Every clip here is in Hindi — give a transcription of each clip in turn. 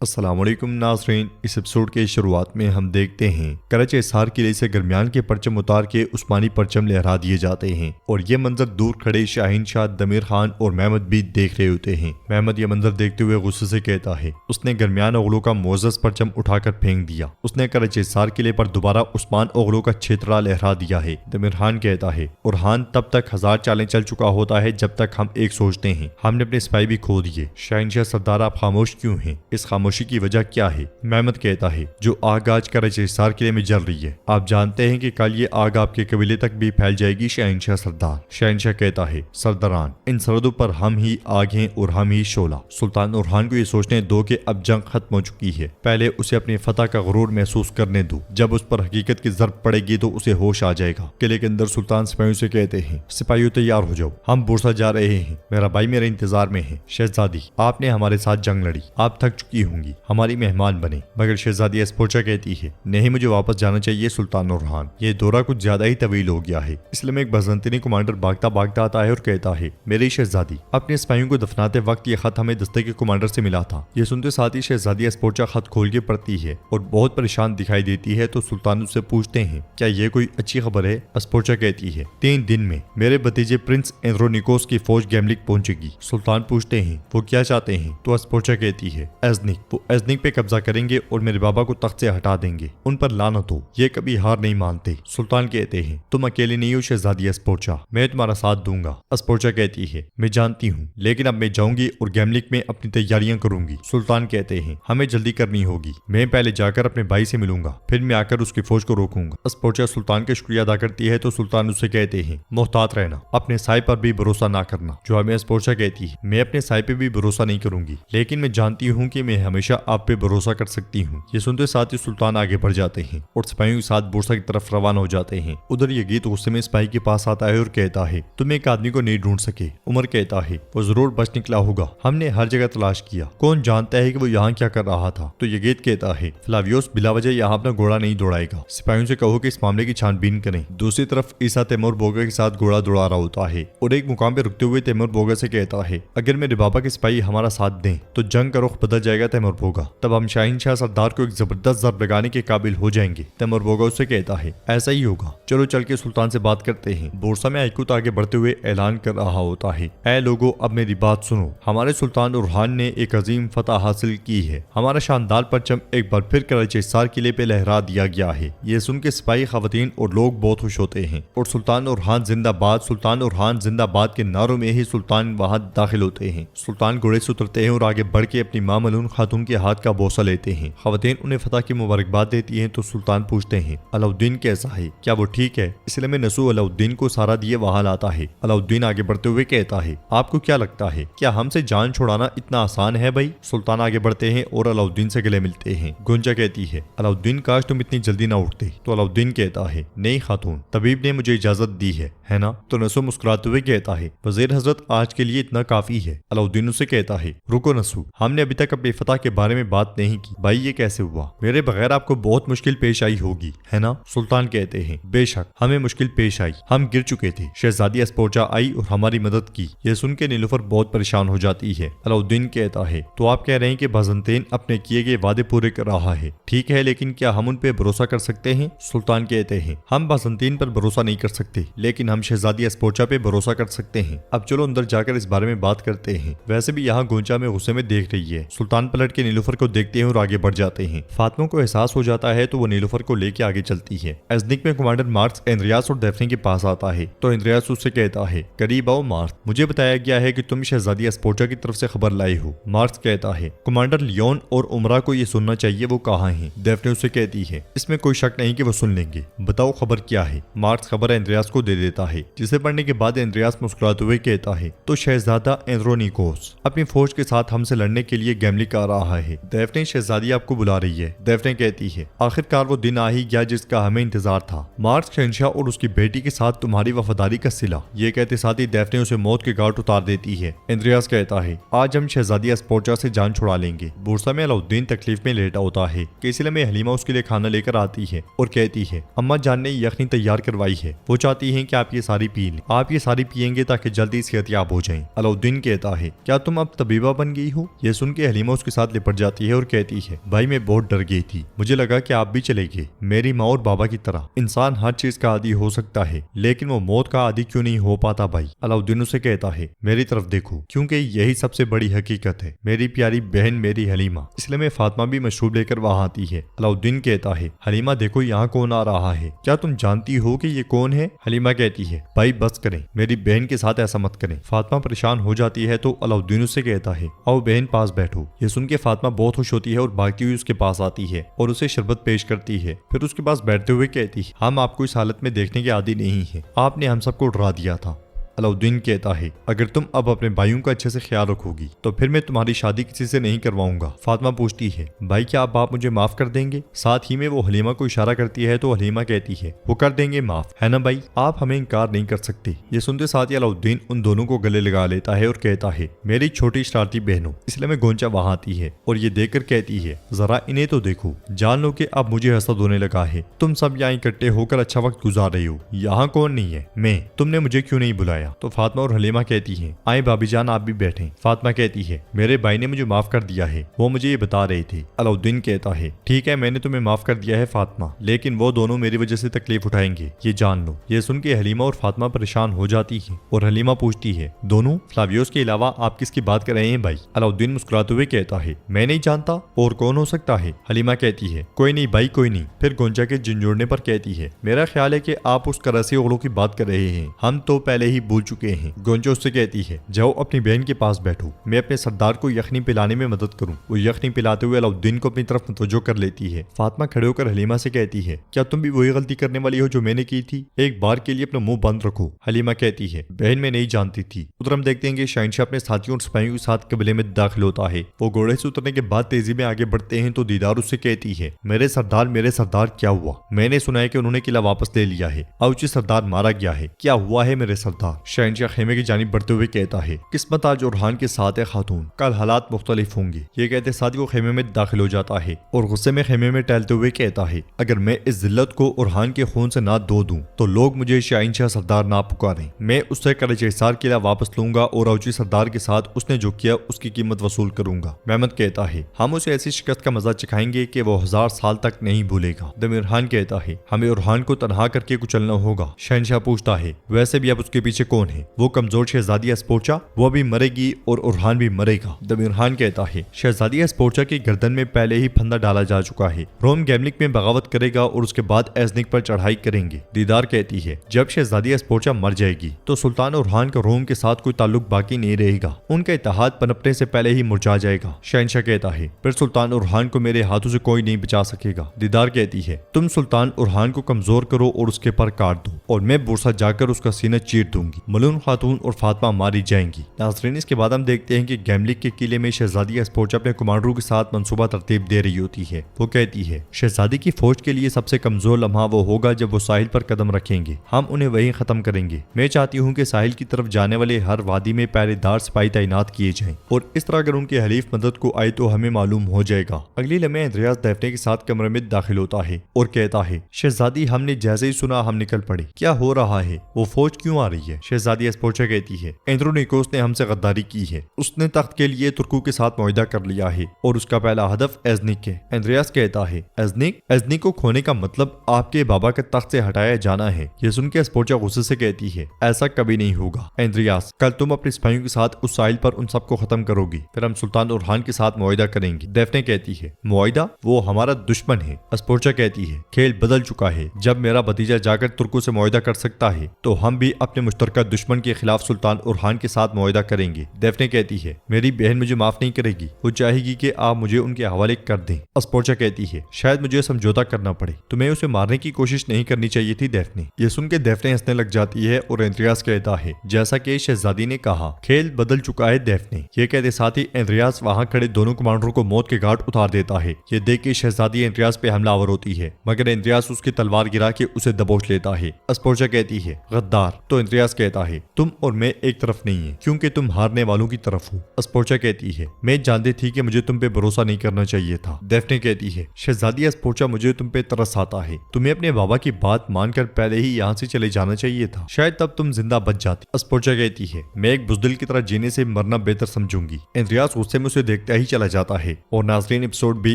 अस्सलाम वालेकुम नाज़रीन, इस एपिसोड के शुरुआत में हम देखते हैं कराची हिसार किले से गरमियान के परचम उतार के उस्मानी परचम लहरा दिए जाते हैं और ये मंजर दूर खड़े शाहीन शाह, दमीर खान और महमद भी देख रहे होते हैं। महमद ये मंजर देखते हुए गुस्से से कहता है उसने गरमियान ओगलों का मोअज़्ज़ज़ परचम उठाकर फेंक दिया। उसने कराची हिसार किले पर दोबारा उस्मान ओगलों का छेतरा लहरा दिया है। दमीर खान कहता है उरहान तब तक 1000 चालें चल चुका होता है जब तक हम एक सोचते हैं। हमने अपने सिपाही भी खो दिए। शाहीन शाह सरदार आप खामोश क्यों हैं? इस खामोशी की वजह क्या है? महमद कहता है जो आग आज कराची हिसार किले में जल रही है, आप जानते हैं कि कल ये आग आपके कबीले तक भी फैल जाएगी। शाहीन शाह सरदार। शाहीन शाह कहता है सरदारान, इन सरहदों पर हम ही आग हैं और हम ही शोला। सुल्तान उरहान को ये सोचने दो कि अब जंग खत्म हो चुकी है, पहले उसे अपनी फतह का गुरूर महसूस करने दो। जब उस पर हकीकत की जरब पड़ेगी तो उसे होश आ जाएगा। किले के अंदर सुल्तान सिपाहियों से कहते हैं सिपाहियों तैयार हो जाओ, हम बुरसा जा रहे हैं। मेरा भाई मेरे इंतजार में है। शहजादी, आपने हमारे साथ जंग लड़ी, आप थक चुकी होंगी, हमारी मेहमान बने। मगर शहजादी एस्पोचा कहती है नहीं, मुझे वापस जाना चाहिए सुल्तान उरहान, ये दौरा कुछ ज्यादा ही तवील हो गया है। इसलिए में एक बजंतनी कमांडर भागता भागता आता है और कहता है मेरी शहजादी, अपने सिपाहियों को दफनाते वक्त ये खत हमें दस्ते के कमांडर से मिला था। ये सुनते साथ ही शहजादी एस्पोचा खत खोल के पढ़ती है और बहुत परेशान दिखाई देती है। तो सुल्तान उससे पूछते हैं क्या ये कोई अच्छी खबर है? एस्पोचा कहती है 3 दिन में मेरे भतीजे प्रिंस एंड्रोनिकोस की फौज गैमलिक पहुंचेगी। सुल्तान पूछते हैं वो क्या चाहते हैं? तो एस्पोचा कहती है एज़निक, वो एज़निक पे कब्जा करेंगे और मेरे बाबा को तख्त से हटा देंगे। उन पर लानत हो, ये कभी हार नहीं मानते। सुल्तान कहते हैं तुम अकेले नहीं हो शहजादी एस्पोचा, मैं तुम्हारा साथ दूंगा। एस्पोचा कहती है मैं जानती हूँ, लेकिन अब मैं जाऊंगी और गैमलिक में अपनी तैयारियां करूंगी। सुल्तान कहते हैं हमें जल्दी करनी होगी, मैं पहले जाकर अपने भाई से मिलूंगा, फिर मैं आकर उसकी फौज को रोकूंगा। एस्पोचा सुल्तान का शुक्रिया अदा करती है। तो सुल्तान उससे कहते हैं मोहतात रहना, अपने साय पर भी भरोसा ना करना। जो हमें एस्पोचा कहती है मैं अपने साय पे भी भरोसा नहीं करूंगी, लेकिन मैं जानती हूँ कि मैं हमेशा आप पे भरोसा कर सकती हूँ। ये सुनते साथ ही सुल्तान आगे बढ़ जाते हैं और सिपाहियों के साथ बुरसा की तरफ रवाना हो जाते हैं। उधर ये गीत गुस्से में सिपाही के पास आता है और कहता है तुम एक आदमी को नहीं ढूंढ सके। उमर कहता है वो जरूर बच निकला होगा, हमने हर जगह तलाश किया, कौन जानता है कि वो यहाँ क्या कर रहा था। तो ये गीत कहता है फ्लावियोस बिलावजह यहाँ अपना घोड़ा नहीं दौड़ाएगा, सिपाहियों से कहो कि इस मामले की छानबीन करें। दूसरी तरफ ईसा तैमूर बोगा के साथ घोड़ा दौड़ा रहा होता है और एक मुकाम पे रुकते हुए तैमूर बोगा से कहता है अगर मेरे बाबा के सिपाही हमारा साथ दें तो जंग का रुख बदल जाएगा तैमूर बोगा, तब हम शाहीन शाह सरदार को एक जबरदस्त जरब लगाने के काबिल हो जाएंगे। तैमूर बोगा उससे कहता है ऐसा ही होगा, चलो चल के सुल्तान से बात करते हैं। बोरसा में आइकुत आगे बढ़ते हुए ऐलान कर रहा होता है ऐ लोगों, अब मेरी बात सुनो, हमारे सुल्तान उरहान ने एक अजीम फतह हासिल की है। हमारा शानदार परचम एक बार फिर कराची हिसार किले पे लहरा दिया गया है। ये सुन के सिपाही, खवातीन और लोग बहुत खुश होते हैं और सुल्तान उरहान जिंदाबाद, सुल्तान उरहान जिंदाबाद के नारों में ही सुल्तान वहां दाखिल होते हैं। सुल्तान घोड़े से उतरते हैं और आगे बढ़ के अपनी मां मलून खातून के हाथ का बोसा लेते हैं। खवातीन उन्हें फतह की मुबारकबाद देती हैं। तो सुल्तान पूछते हैं अलाउद्दीन कैसा है, क्या वो ठीक है? इसलिए में नसू अलाउद्दीन को सारा दिए वहां लाता है। अलाउद्दीन आगे बढ़ते हुए कहता है आपको क्या लगता है, क्या हमसे जान छुड़ाना इतना आसान है भाई? सुल्तान आगे बढ़ते हैं और अलाउद्दीन से गले मिलते हैं। गुंजा कहती है अलाउद्दीन काश तुम इतनी जल्दी ना उठते। तो अलाउद्दीन कहता है नहीं खातून, तबीब ने मुझे इजाजत दी है ना? तो नसू मुस्कुराते हुए कहता है वजीर हजरत आज के लिए इतना काफी है। अलाउद्दीन उसे कहता है रुको नसू, हमने अभी तक अपनी फतह के बारे में बात नहीं की। भाई ये कैसे हुआ? मेरे बगैर आपको बहुत मुश्किल पेश आई होगी, है ना? सुल्तान कहते हैं बेशक हमें मुश्किल पेश आई, हम गिर चुके थे। शहजादी एस्पोचा आई और हमारी मदद की। ये सुन के नीलुफर बहुत परेशान हो जाती है। अलाउद्दीन कहता है तो आप कह रहे हैं कि बाज़ंतीन अपने किए गए वादे पूरे कर रहा है, ठीक है, लेकिन क्या हम उन पे भरोसा कर सकते हैं? सुल्तान कहते हैं हम बाज़ंतीन पर भरोसा नहीं कर सकते, लेकिन हम शहजादी एस्पोचा पे भरोसा कर सकते हैं। अब चलो अंदर जाकर इस बारे में बात करते हैं। वैसे भी यहाँ गोंचा में गुस्से में देख रही है। सुल्तान पलट के नीलुफर को देखते हैं और आगे बढ़ जाते हैं। फातिमा को एहसास हो जाता है तो वो नीलुफर को लेके आगे चलती है। एज़निक में कमांडर मार्क्स एंड्रियास और डेफ्ने के पास आता है। तो एंड्रियास उससे कहता है करीब आओ मार्क्स, मुझे बताया गया है कि तुम शहजादी एस्पोचा की तरफ से खबर लाए हो। मार्क्स कहता है कमांडर लियोन और उमरा को ये सुनना चाहिए, वो कहाँ हैं? डेफ्ने उससे कहती है इसमें कोई शक नहीं कि वो सुन लेंगे, बताओ खबर क्या है? मार्क्स खबर एंड्रियास को दे देता है, जिसे पढ़ने के बाद एंड्रियास मुस्कुराते हुए कहता है तो शहजादा एंड्रोनिकोस अपनी फौज के साथ हमसे लड़ने के लिए गैमलिक आ रहा है। डेफ्ने शहजादी आपको बुला रही है। डेफ्ने कहती है आखिरकार वो दिन आ ही गया जिसका हमें इंतजार था। मार्क्स शहंशाह और उसकी बेटी के साथ तुम्हारी वफादारी का सिला। ये कहते साथ ही डेफ्ने उसे मौत के घाट उतार देती है। एंड्रियास कहता है आज हम शहजादी एस्पोचा से जान छुड़ा लेंगे। बुरसा में अलाउद्दीन तकलीफ में लेटा होता है कि इसलिए में हलीमा उसके लिए खाना लेकर आती है और कहती है अम्मा जान ने यखनी तैयार करवाई है, वो चाहती है कि आप ये सारी पी लें, आप ये सारी पियेंगे ताकि जल्दी सेहतयाब हो जाएं। अलाउद्दीन कहता है क्या तुम अब तबीबा बन गई हो? ये सुन के हलीमा उसके साथ लिपट जाती है और कहती है, भाई मैं बहुत डर गई थी, मुझे लगा कि आप भी चले गए। मेरी माँ और बाबा की तरह इंसान हर चीज का आदी हो सकता है, लेकिन वो मौत का आदी क्यों नहीं हो पाता भाई। अलाउद्दीन उसे कहता है, मेरी तरफ देखो, क्योंकि यही सबसे बड़ी हकीकत है मेरी प्यारी बहन मेरी हलीमा। इसलिए में फातिमा भी मशरूब लेकर वहां आती है। अलाउद्दीन कहता है, हलीमा देखो यहाँ कौन आ रहा है, क्या तुम जानती हो कि ये कौन है? हलीमा कहती है, भाई बस करें, मेरी बहन के साथ ऐसा मत करें। फातिमा परेशान हो जाती है तो अलाउद्दीन उससे कहता है, आओ बहन पास बैठो। ये सुन के फातिमा बहुत खुश होती है और भागती हुई उसके पास आती है और उसे शरबत पेश करती है। फिर उसके पास बैठते हुए कहती है, हम आपको इस हालत में देखने के आदी नहीं है, आपने हम सबको डरा दिया था। अलाउद्दीन कहता है, अगर तुम अब अपने भाइयों का अच्छे से ख्याल रखोगी तो फिर मैं तुम्हारी शादी किसी से नहीं करवाऊंगा। फातिमा पूछती है, भाई क्या आप मुझे माफ कर देंगे? साथ ही में वो हलीमा को इशारा करती है तो हलीमा कहती है, वो कर देंगे माफ, है ना भाई, आप हमें इनकार नहीं कर सकते। ये सुनते साथ ही अलाउद्दीन उन दोनों को गले लगा लेता है और कहता है, मेरी छोटी शरारती बहनों। इसलिए में गोंचा वहां आती है और ये देखकर कहती है, जरा इन्हें तो देखो, जान लो कि अब मुझे हसद होने लगा है। तुम सब यहाँ इकट्ठे होकर अच्छा वक्त गुजार रही हो, यहाँ कौन नहीं है? मैं। तुमने मुझे क्यों नहीं बुलाया? तो फातिमा और हलीमा कहती हैं, आए भाभी जान आप भी बैठें। फातिमा कहती है, मेरे भाई ने मुझे माफ कर दिया है, वो मुझे ये बता रहे थे। अलाउद्दीन कहता है, ठीक है मैंने तुम्हें माफ कर दिया है फातिमा, लेकिन वो दोनों मेरी वजह से तकलीफ उठाएंगे, ये जान लो। ये सुन के हलीमा और फातिमा परेशान हो जाती है और हलीमा पूछती है, दोनों फ्लावियोस के अलावा आप किसकी बात कर रहे हैं भाई? अलाउद्दीन मुस्कुराते हुए कहता है, मैं नहीं जानता, और कौन हो सकता है? हलीमा कहती है, कोई नहीं भाई कोई नहीं। फिर गोंचा के झंझोड़ने पर कहती है, मेरा ख्याल है कि आप उस करसी ओगलों की बात कर रहे हैं, हम तो पहले ही भूल चुके हैं। गोंचा उससे कहती है, जाओ अपनी बहन के पास बैठो, मैं अपने सरदार को यखनी पिलाने में मदद करूं। वो यखनी पिलाते हुए अलाउद्दीन को अपनी तरफ मुतवज्जो कर लेती है। फातिमा खड़े होकर हलीमा से कहती है, क्या तुम भी वही गलती करने वाली हो जो मैंने की थी? एक बार के लिए अपना मुंह बंद रखो। हलीमा कहती है, बहन मैं नहीं जानती थी। उधर हम देखते हैं कि शहंशाह अपने साथियों और सिपाहियों के साथ कबीले में दाखिल होता है। वो घोड़े से उतरने के बाद तेजी में आगे बढ़ते हैं तो दीदार उससे कहती है, मेरे सरदार क्या हुआ? मैंने सुना है कि उन्होंने किला वापस ले लिया है, औची सरदार मारा गया है, क्या हुआ है मेरे सरदार? शहंशाह खेमे की जानिब बढ़ते हुए कहता है, किस्मत आज उरहान के साथ है खातून, कल हालात मुख्तलिफ होंगे। ये कहते साथ ही वो खेमे में दाखिल हो जाता है और गुस्से में खेमे में टहलते हुए कहता है, अगर मैं इस जिल्लत को उरहान के खून से ना धो दूं तो लोग मुझे शहंशाह सरदार ना पुकारें। मैं उससे कराची हिसार किला वापस लूंगा और औची सरदार के साथ उसने जो किया उसकी कीमत वसूल करूंगा। मेहमद कहता है, हम उसे ऐसी शिकस्त का मजा चखाएंगे कि वो 1000 साल तक नहीं भूलेगा। दमीर खान कहता है, हमें उरहान को तनहा करके कुचलना होगा। शहंशाह पूछता है, वैसे भी अब उसके पीछे कौन है? वो कमजोर शहजादी एस्पोर्चा, वो भी मरेगी और उरहान भी मरेगा। दमीर खान कहता है, शहजादी एस्पोर्चा की गर्दन में पहले ही फंदा डाला जा चुका है, रोम गैमलिक में बगावत करेगा और उसके बाद एजनिक पर चढ़ाई करेंगे। दीदार कहती है, जब शहजादी एस्पोर्चा मर जाएगी तो सुल्तान उरहान का रोम के साथ कोई ताल्लुक बाकी नहीं रहेगा, उनका इत्तेहाद पनपने से पहले ही मुरझा जाएगा। शहंशाह कहता है, फिर सुल्तान उरहान को मेरे हाथों से कोई नहीं बचा सकेगा। दीदार कहती है, तुम सुल्तान उरहान को कमजोर करो और उसके पर काट दो और मैं बुरसा जाकर उसका सीना चीर दूंगी। मलून खातून और फातिमा मारी जाएंगी। नाज़रीन, इसके बाद हम देखते हैं कि गैमलिक के किले में शहजादी एस्पोर्चा अपने कमांडरों के साथ मंसूबा तरतीब दे रही होती है। वो कहती है, शहजादी की फौज के लिए सबसे कमजोर लम्हा वो होगा जब वो साहिल पर कदम रखेंगे, हम उन्हें वहीं खत्म करेंगे। मैं चाहती हूँ कि साहिल की तरफ जाने वाले हर वादी में पहरेदार सिपाही तैनात किए जाएं और इस तरह अगर उनके हलीफ मदद को आए तो हमें मालूम हो जाएगा। अगली लम्हे एंद्रियास डेफने के साथ कमरे में दाखिल होता है और कहता है, शहजादी हमने जैसे ही सुना हम निकल पड़े, क्या हो रहा है? वो फौज क्यों आ रही है? शहजादी एस्पोर्चा कहती है, एंद्रोनिकोस ने हमसे गद्दारी की है, उसने तख्त के लिए तुर्कों के साथ मुआहिदा कर लिया है और उसका पहला हदफ एजनिक है। एंद्रियास कहता है, एजनिक को खोने का मतलब आपके बाबा के तख्त से हटाया जाना है। ये सुन के एस्पोर्चा गुस्से से कहती है, ऐसा कभी नहीं होगा एंद्रियास, कल तुम अपने सिपाहियों के साथ उस साहिल पर उन सबको खत्म करोगी, फिर हम सुल्तान उरहान के साथ मुआहिदा करेंगे। डेफने कहती है, मुआहिदा? वो हमारा दुश्मन है। एस्पोर्चा कहती है, खेल बदल चुका है, जब मेरा भतीजा जाकर तुर्कों से मुआहिदा कर सकता है तो हम भी अपने मुश्तरका दुश्मन के खिलाफ सुल्तान उरहान के साथ मुआहिदा करेंगे। डेफने कहती है, मेरी बहन मुझे माफ नहीं करेगी, वो चाहेगी कि आप मुझे उनके हवाले कर दें। एस्पोर्चा कहती है, शायद मुझे समझौता करना पड़े, तुम्हें उसे मारने की कोशिश नहीं करनी चाहिए थी डेफने। ये सुन के डेफने हंसने लग जाती है और एंद्रियास कहता है, जैसा कि शहजादी ने कहा, खेल बदल चुका है डेफने। ये कहते साथ ही एंद्रियास वहां खड़े दोनों कमांडरों को मौत के घाट उतार देता है। ये देख के शहजादी एंद्रियास पे हमलावर होती है, मगर एंद्रियास उसकी तलवार गिरा के उसे दबोच लेता है। एस्पोर्चा कहती है, गद्दार। तो एंद्रियास कहता है तुम और मैं एक तरफ नहीं है क्योंकि तुम हारने वालों की तरफ हो। अस्पोर्चा कहती है मैं जानती थी कि मुझे तुम पे भरोसा नहीं करना चाहिए था। डेफने कहती है शहजादी अस्पोर्चा मुझे तुम पे तरस आता है, तुम्हें अपने बाबा की बात मानकर पहले ही यहाँ से चले जाना चाहिए था, शायद तब तुम जिंदा बच जाती। अस्पोर्चा कहती है मैं एक बुज़दिल की तरह जीने से मरना बेहतर समझूंगी। एंड्रियास गुस्से में उसे देखता ही चला जाता है और नाज़रीन एपिसोड भी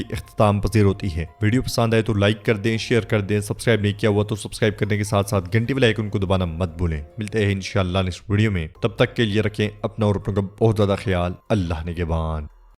इख्तिताम पसीर होती है। वीडियो पसंद आए तो लाइक कर दें, शेयर कर दें, सब्सक्राइब नहीं किया हुआ तो सब्सक्राइब करने के साथ साथ घंटी वाले आइकन को दबाना मत भूलें। मिलते हैं इंशाअल्लाह नेक्स्ट वीडियो में, तब तक के लिए रखें अपना और अपनों का बहुत ज्यादा ख्याल। अल्लाह निगहबान।